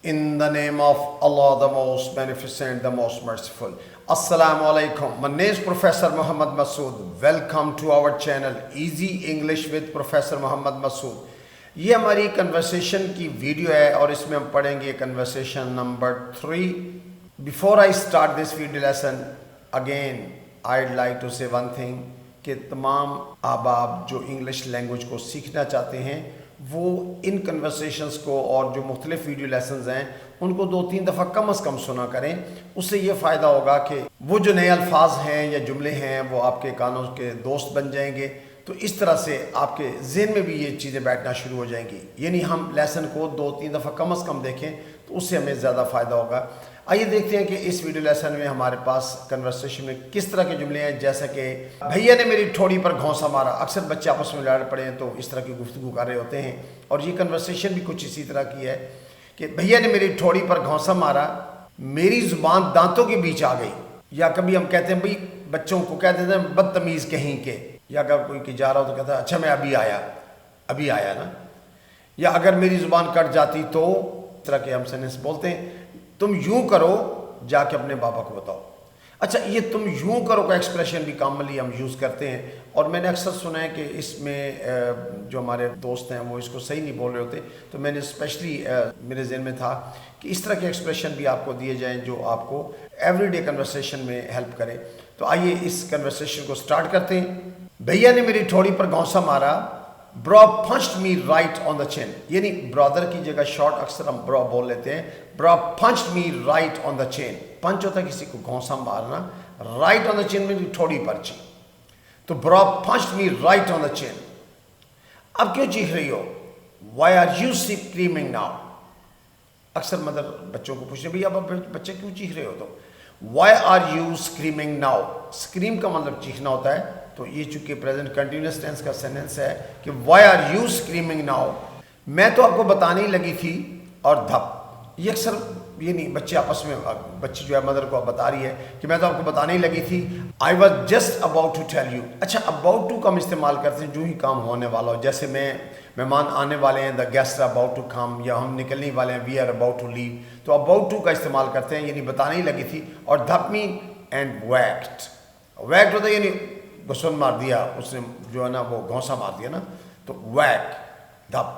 In the name of Allah, the most beneficent, the most merciful. Assalamu alaikum. My name is Professor Muhammad Masood. Welcome to our channel Easy English with Professor Muhammad Masood. یہ ہماری conversation کی video ہے اور اس میں ہم پڑھیں گے conversation number 3. Before I start this video lesson, again I'd like to say one thing کہ تمام احباب جو انگلش لینگویج کو سیکھنا چاہتے ہیں وہ ان کنورسیشنز کو اور جو مختلف ویڈیو لیسنز ہیں ان کو 2-3 دفعہ کم از کم سنا کریں. اس سے یہ فائدہ ہوگا کہ وہ جو نئے الفاظ ہیں یا جملے ہیں وہ آپ کے کانوں کے دوست بن جائیں گے. تو اس طرح سے آپ کے ذہن میں بھی یہ چیزیں بیٹھنا شروع ہو جائیں گی. یعنی ہم لیسن کو 2-3 دفعہ کم از کم دیکھیں تو اس سے ہمیں زیادہ فائدہ ہوگا. آئیے دیکھتے ہیں کہ اس ویڈیو لیسن میں ہمارے پاس کنورسیشن میں کس طرح کے جملے ہیں. جیسا کہ بھیا نے میری ٹھوڑی پر گھونسا مارا. اکثر بچے آپس میں لڑ پڑے ہیں تو اس طرح کی گفتگو کر رہے ہوتے ہیں اور یہ کنورسیشن بھی کچھ اسی طرح کی ہے کہ بھیا نے میری ٹھوڑی پر گھونسا مارا, میری زبان دانتوں کے بیچ آ گئی. یا کبھی ہم کہتے ہیں بھئی بچوں کو کہہ دیتے ہیں بدتمیز کہیں کے, یا اگر کوئی کہ جا رہا ہو تو کہتا ہے اچھا میں ابھی آیا نا. یا اگر میری زبان کٹ جاتی تو اس طرح کے ہم سینٹنس بولتے ہیں تم یوں کرو جا کے اپنے بابا کو بتاؤ. اچھا یہ تم یوں کرو کا ایکسپریشن بھی کامنلی ہم یوز کرتے ہیں اور میں نے اکثر سنا ہے کہ اس میں جو ہمارے دوست ہیں وہ اس کو صحیح نہیں بول رہے ہوتے, تو میں نے اسپیشلی میرے ذہن میں تھا کہ اس طرح کے ایکسپریشن بھی آپ کو دیے جائیں جو آپ کو ایوری ڈے کنورسیشن میں ہیلپ کرے. تو آئیے اس کنورسیشن کو سٹارٹ کرتے ہیں. بھیا نے میری ٹھوڑی پر گھونسا مارا. برا پنچڈ می رائٹ آن دا چین. یعنی برادر کی جگہ شارٹ اکثر ہم برا بول لیتے ہیں. برا پنچڈ می رائٹ آن دا چین. پنچ ہوتا ہے کسی کو گھونسا مارنا, رائٹ آن دا چین میں ٹھوڑی پر چی. تو برا پنچڈ می رائٹ آن دا چین. اب کیوں چیخ رہی ہو؟ Why are you screaming now. اکثر مدر بچوں کو پوچھتے بھئی اب بچے کیوں چیخ رہے ہو؟ تو why are you screaming now. Scream کا مطلب چیخنا ہوتا ہے. تو یہ چونکہ پریزنٹ کنٹینیوس ٹینس کا سینٹنس ہے کہ why are you screaming now. میں تو آپ کو بتانے ہی لگی تھی اور دھپ. یہ اکثر یہ نہیں بچے آپس میں, بچی جو ہے مدر کو بتا رہی ہے کہ میں تو آپ کو بتانے ہی لگی تھی. I was just about to tell you. اچھا اباؤٹ ٹو کا ہم استعمال کرتے ہیں جو ہی کام ہونے والا ہو. جیسے مہمان آنے والے ہیں, the guest are about to come, یا ہم نکلنے والے ہیں, we are about to leave. تو اباؤٹ ٹو کا استعمال کرتے ہیں یعنی بتانے ہی لگی تھی. اور دھپ مین اینڈ ویکڈ. ویکڈ ہوتا ہے یعنی غسل مار دیا اس نے, جو ہے نا وہ گھونسا مار دیا نا. تو ویک دھپ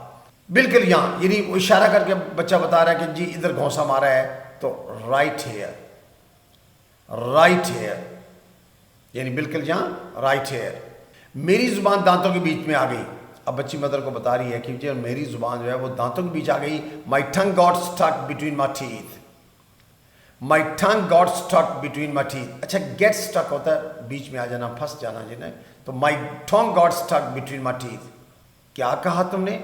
بالکل یہاں, یعنی وہ اشارہ کر کے بچہ بتا رہا ہے کہ جی ادھر گھونسا مارا ہے. تو رائٹ ہیئر, رائٹ ہیئر یعنی بالکل یہاں رائٹ ہیئر. میری زبان دانتوں کے بیچ میں آ گئی. اب بچی مدر کو بتا رہی ہے کہ جی میری زبان جو ہے وہ دانتوں کے بیچ آ گئی. مائی ٹنگ گاٹ اسٹک بٹوین مائی ٹیتھ. مائی ٹنگ گاٹ اسٹک بٹوین مائی ٹیتھ. اچھا گیٹ اسٹک ہوتا ہے بیچ میں آ جانا, پھنس جانا جنہیں. تو مائی ٹنگ گاٹ اسٹک بٹوین مائی ٹیتھ. کیا کہا تم نے؟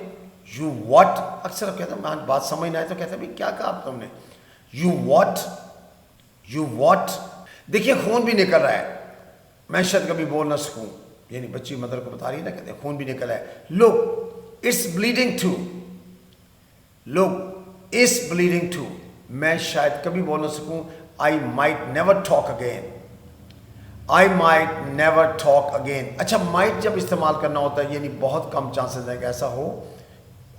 You what. اکثر کہتے ہیں بات سمجھ نہ آئے تو کہتے ہیں بھائی کیا کہا تم نے؟ You what, you what. دیکھیے خون بھی نکل رہا ہے, میں شاید کبھی بول نہ سکوں. یعنی بچی مدر کو بتا رہی ہے نا, کہتے ہیں خون بھی نکل رہا ہے. Look it's bleeding too. Look it's bleeding too. میں شاید کبھی بول نہ سکوں. I might never talk again. I might never talk again. اچھا مائٹ جب استعمال کرنا ہوتا ہے یعنی بہت کم چانسز ہے کہ ایسا ہو.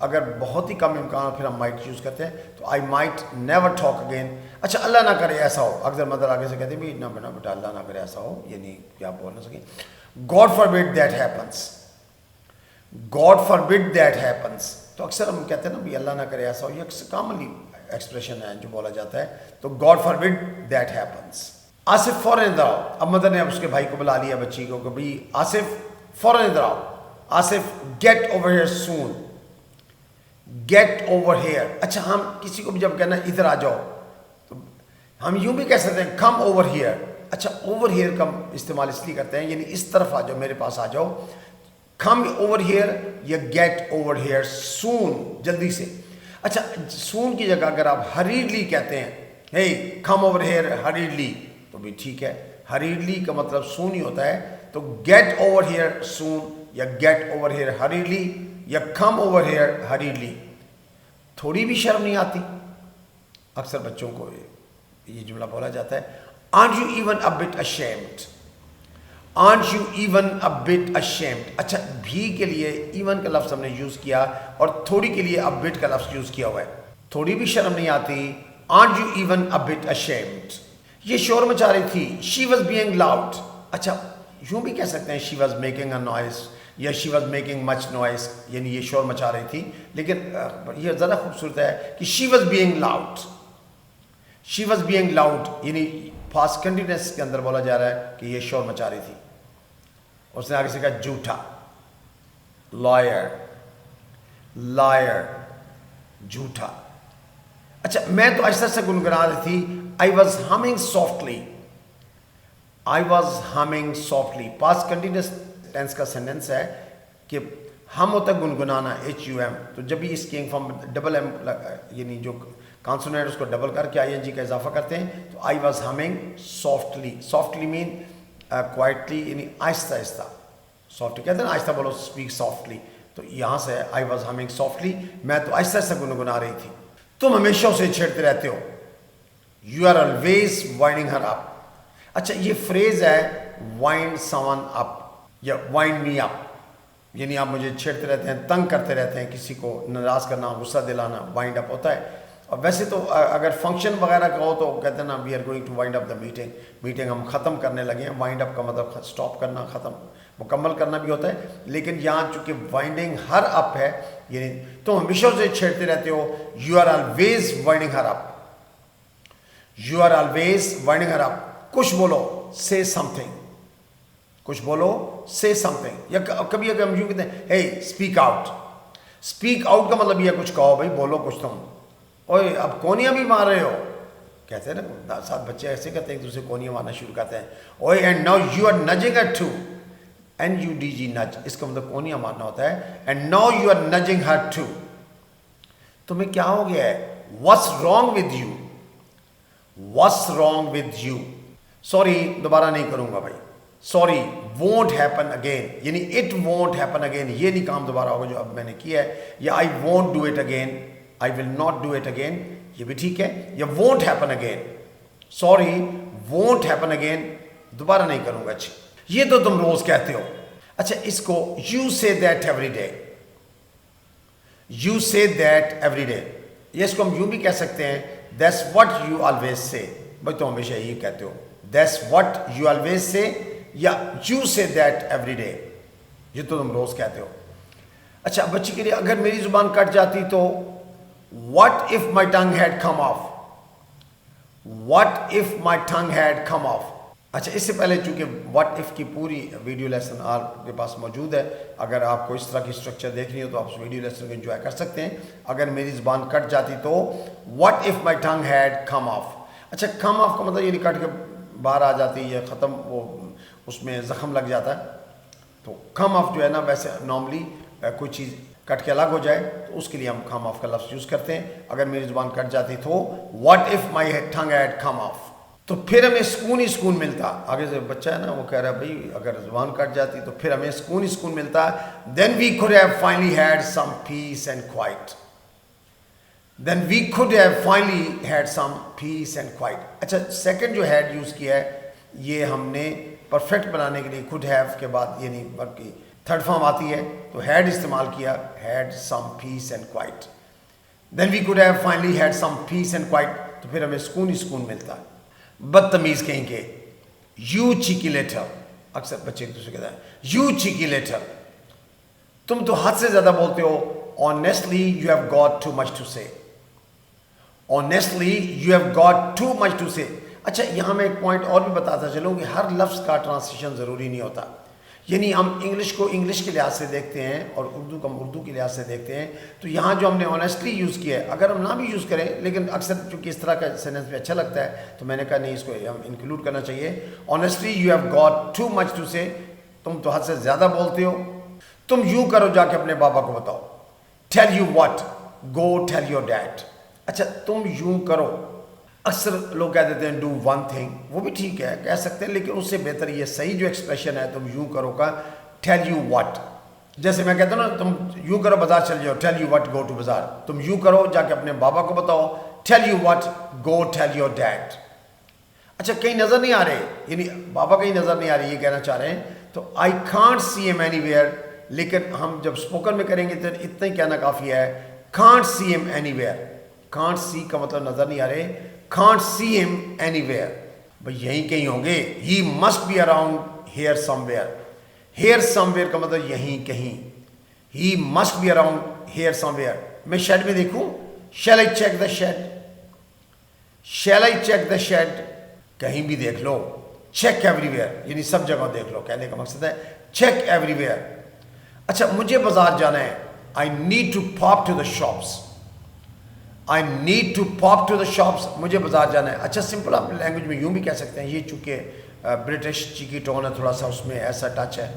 اگر بہت ہی کم امکان ہو پھر ہم مائٹ یوز کرتے ہیں. تو آئی مائٹ نیور ٹاک اگین. اچھا اللہ نہ کرے ایسا ہو. اکثر مدر آگے سے کہتے ہیں بھائی نہ بیٹا اللہ نہ کرے ایسا ہو, یعنی کیا بول نہ سکیں. God forbid that happens. God forbid that happens. تو اکثر ہم کہتے ہیں نا بھائی اللہ نہ کرے ایسا ہو, یہ کامنلی ایکسپریشن ہے جو بولا جاتا ہے. تو God forbid that happens. Asif فوراً ادھر آؤ. اب مدر نے اس کے بھائی کو بلا لیا بچی کو کہ بھائی آصف فوراً ادھر آؤ. Asif get over here soon. Get over here. اچھا ہم کسی کو بھی جب کہنا ادھر آ جاؤ تو ہم یوں بھی کہہ سکتے ہیں کم اوور ہیئر. اچھا اوور ہیئر کا استعمال اس لیے کرتے ہیں یعنی اس طرف آ جاؤ, میرے پاس آ جاؤ. کم اوور ہیئر یا گیٹ اوور ہیئر سون, جلدی سے. اچھا سون کی جگہ اگر آپ ہریڈلی کہتے ہیں ہے کم اوور ہیئر ہریڈلی تو بھی ٹھیک ہے. ہریڈلی کا مطلب سون ہی ہوتا ہے. تو گیٹ اوور ہیئر سون یا گیٹ اوور ہیئر ہریڈلی یا کم اوور ہیئر ہریڈلی. تھوڑی بھی شرم نہیں آتی؟ اکثر بچوں کو یہ جملہ بولا جاتا ہے. aren't you even a bit ashamed. aren't you even a bit ashamed. اچھا بھی کے لیے even کا لفظ ہم نے یوز کیا اور تھوڑی کے لیے a bit کا لفظ یوز کیا ہوا ہے. تھوڑی بھی شرم نہیں آتی؟ aren't you even a bit ashamed؟ یہ شور مچا رہی تھی. she was being loud. اچھا یوں بھی کہہ سکتے ہیں she was making a noise یا she was making much noise، یعنی یہ شور مچا رہی تھی. لیکن یہ زیادہ خوبصورت ہے کہ she was being loud. she was being loud یعنی past continuous کے اندر بولا جا رہا ہے کہ یہ شور مچا رہی تھی. اس نے آگے سے کہا جھوٹا، liar، جھوٹا. اچھا میں تو آہستہ سے گنگنا رہی تھی. I was humming softly. past continuous tense کا سینٹنس ہے کہ ہم ہوتا ہے گنگنانا HUM. تو جب بھی اس کی فارم ڈبل ایم یعنی جو کانسونیٹ اس کو ڈبل کر کے ING کا اضافہ کرتے ہیں تو I was humming softly mean quietly یعنی آہستہ آہستہ. softly کہتے ہیں نا آہستہ بولو speak softly. تو یہاں سے I was humming softly، میں تو آہستہ آہستہ گنگنا رہی تھی. تم ہمیشہ اسے چھیڑتے رہتے ہو. You are always winding her up. اچھا یہ فریز ہے wind someone up یا wind me up، یعنی آپ مجھے چھیڑتے رہتے ہیں، تنگ کرتے رہتے ہیں، کسی کو ناراض کرنا، غصہ دلانا wind up ہوتا ہے. اور ویسے تو اگر فنکشن وغیرہ کا ہو تو کہتے ہیں نا we are going to wind up the meeting ہم ختم کرنے لگے ہیں. wind up کا مطلب سٹاپ کرنا، ختم مکمل کرنا بھی ہوتا ہے. لیکن یہاں چونکہ وائنڈنگ ہر اپ ہے یعنی تم ہمیشہ اسے چھیڑتے رہتے ہو. You are always winding her up. You are always winding her up. کچھ بولو say something. کچھ بولو say something. یا کبھی اگر ہم یوں کہتے ہیں hey speak out. speak out کا مطلب یہ کچھ کہو بھائی، بولو کچھ تم. اوے اب کونیاں بھی مار رہے ہو، کہتے ہیں نا ساتھ بچے ایسے کہتے ہیں ایک دوسرے کونیاں مارنا شروع کرتے ہیں. اوے and now you are nudging her too. NUDG nudge اس کا مطلب کونیاں مارنا ہوتا ہے. and now you are nudging her too. تمہیں کیا ہو گیا ہے؟ what's wrong with you. what's wrong with you. sorry دوبارہ نہیں کروں گا بھائی. sorry won't happen again یعنی it won't happen again یہ نہیں کام دوبارہ ہوگا جو اب میں نے کیا ہے. یا I won't do it again، I will not do it again یہ بھی ٹھیک ہے. یا won't happen again. sorry won't happen again دوبارہ نہیں کروں گا. اچھا یہ تو تم روز کہتے ہو. اچھا اس کو you say that every day. you say that every day یہ اس کو ہم یوں بھی کہہ سکتے ہیں that's what you always say. بھائی تم ہمیشہ یہی کہتے ہو. that's what you always say یا you say that every day یہ تو تم روز کہتے ہو. اچھا بچی کے لیے اگر میری زبان کٹ جاتی تو what if my tongue had come off. what if my tongue had come off. اچھا اس سے پہلے چونکہ واٹ ایف کی پوری ویڈیو لیسن آپ کے پاس موجود ہے، اگر آپ کو اس طرح کی اسٹرکچر دیکھنی ہو تو آپ اس ویڈیو لیسن کو انجوائے کر سکتے ہیں. اگر میری زبان کٹ جاتی تو what if my tongue had come of. اچھا کم آف کا مطلب یہ نہیں کٹ کے باہر آ جاتی یا ختم، وہ اس میں زخم لگ جاتا ہے. تو کم آف جو ہے نا ویسے نارملی کوئی چیز کٹ کے الگ ہو جائے تو اس کے لیے ہم کم آف کا لفظ یوز کرتے ہیں. اگر میری زبان کٹ جاتی تو what if my tongue had come of, تو پھر ہمیں سکون ہی سکون ملتا. آگے سے بچہ ہے نا وہ کہہ رہا ہے بھائی اگر زبان کٹ جاتی تو پھر ہمیں سکون ہی سکون ملتا. then we could have finally had some peace and quiet. then we could have finally had some peace and quiet. اچھا سیکنڈ جو ہیڈ یوز کیا ہے یہ ہم نے پرفیکٹ بنانے کے لیے could have کے بعد یعنی بلکہ تھرڈ فارم آتی ہے تو ہیڈ استعمال کیا. had some peace and quiet. then we could have finally had some peace and quiet تو پھر ہمیں سکون ہی سکون ملتا. بدتمیز کہیں کہ یو چیکی لیٹر، اکثر بچے ایک دوسرے کہتے ہیں یو چیکی لیٹر، تم تو حد سے زیادہ بولتے ہو. Honestly you have got too much to say. Honestly you have got too much to say. اچھا یہاں میں ایک پوائنٹ اور بھی بتاتا چلوں کہ ہر لفظ کا ٹرانسلیشن ضروری نہیں ہوتا. یعنی ہم انگلش کو انگلش کے لحاظ سے دیکھتے ہیں اور اردو کو ہم اردو کے لحاظ سے دیکھتے ہیں. تو یہاں جو ہم نے آنیسٹلی یوز کیا ہے اگر ہم نہ بھی یوز کریں لیکن اکثر چونکہ اس طرح کا سینٹنس بھی اچھا لگتا ہے تو میں نے کہا نہیں اس کو ہم انکلوڈ کرنا چاہیے. Honestly you have got too much to say, تم تو حد سے زیادہ بولتے ہو. تم یوں کرو جا کے اپنے بابا کو بتاؤ. Tell you what, go tell your dad. اچھا تم یوں کرو، اکثر لوگ کہہ دیتے ہیں ڈو ون تھنگ، وہ بھی ٹھیک ہے کہہ سکتے ہیں لیکن اس سے بہتر یہ صحیح جو ایکسپریشن ہے تم یوں کرو کا ٹیل یو واٹ. جیسے میں کہتا ہوں نا تم یوں کرو بازار چل جاؤ، tell you what go to بازار. تم یوں کرو جا کے اپنے بابا کو بتاؤ، tell you what go tell your dad. اچھا کہیں نظر نہیں آ رہے، یعنی بابا کہیں نظر نہیں آ رہی یہ کہنا چاہ رہے ہیں تو I can't see him anywhere. لیکن ہم جب اسپوکن میں کریں گے تو اتنا ہی کہنا کافی ہے can't see him anywhere. can't see کا مطلب نظر نہیں آ رہے, can't see him anywhere, بھئی یہیں کہیں ہوں گے. he must be around here somewhere. here somewhere کا مطلب یہیں کہیں. he must be around here somewhere. میں شیڈ میں دیکھوں, shall I check the shed, shall I check the shed, کہیں بھی دیکھ لو. check everywhere یعنی سب جگہ دیکھ لو, کہنے کا مقصد ہے check everywhere. اچھا مجھے بازار جانا ہے, I need to pop to the shops, I need to pop to the shops, مجھے بازار جانا ہے. اچھا سمپل آپ لینگویج میں یوں بھی کہہ سکتے ہیں, یہ چونکہ برٹش چیکی ٹون ہے, تھوڑا سا اس میں ایسا ٹچ ہے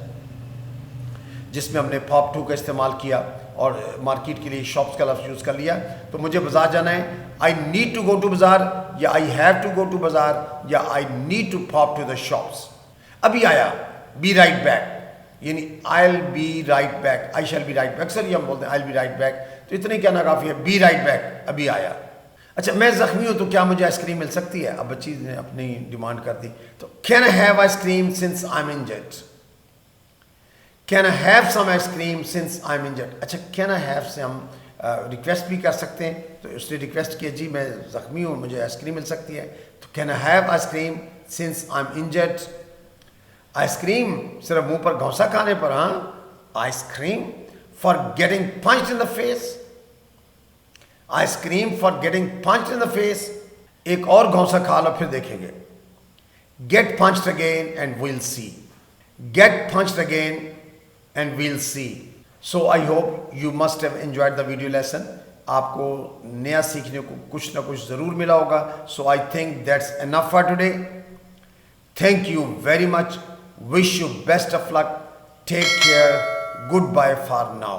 جس میں ہم نے پاپ ٹو کا استعمال کیا اور مارکیٹ کے لیے شاپس کا لفظ یوز کر لیا. تو مجھے بازار جانا ہے, I need to go to بازار, یا I have to go to بازار, یا I need to pop to the shops. ابھی آیا بی رائٹ بیک, یعنی I'll be right back, I shall be right back, sir یہ ہم بولتے ہیں آئل بی رائٹ بیک, تو اتنے کہنا کافی ہے, بی رائٹ بیک, ابھی آیا. اچھا میں زخمی ہوں تو کیا مجھے آئس کریم مل سکتی ہے؟ اب بچی نے اپنی ڈیمانڈ کر دی, تو can I have ice cream since I am injured, can I have some ice cream since I am injured. اچھا کین آئی ہیو سے ہم ریکویسٹ بھی کر سکتے ہیں, تو اس نے ریکویسٹ کیا جی میں زخمی ہوں مجھے آئس کریم مل سکتی ہے, تو can I have ice cream since I am injured. Ice cream صرف منہ پر گھونسا کھانے پر, ہاں ice cream for getting punched in the face, ice cream for getting punched in the face. ایک اور گھونسا کھا لو پھر دیکھیں گے. Get punched again and we'll see, get punched again and we'll see. So I hope you must have enjoyed the video lesson. آپ کو نیا سیکھنے کو کچھ نہ کچھ ضرور ملا ہوگا. So I think that's enough for today. Thank you very much. Wish you best of luck. Take care. Goodbye for now.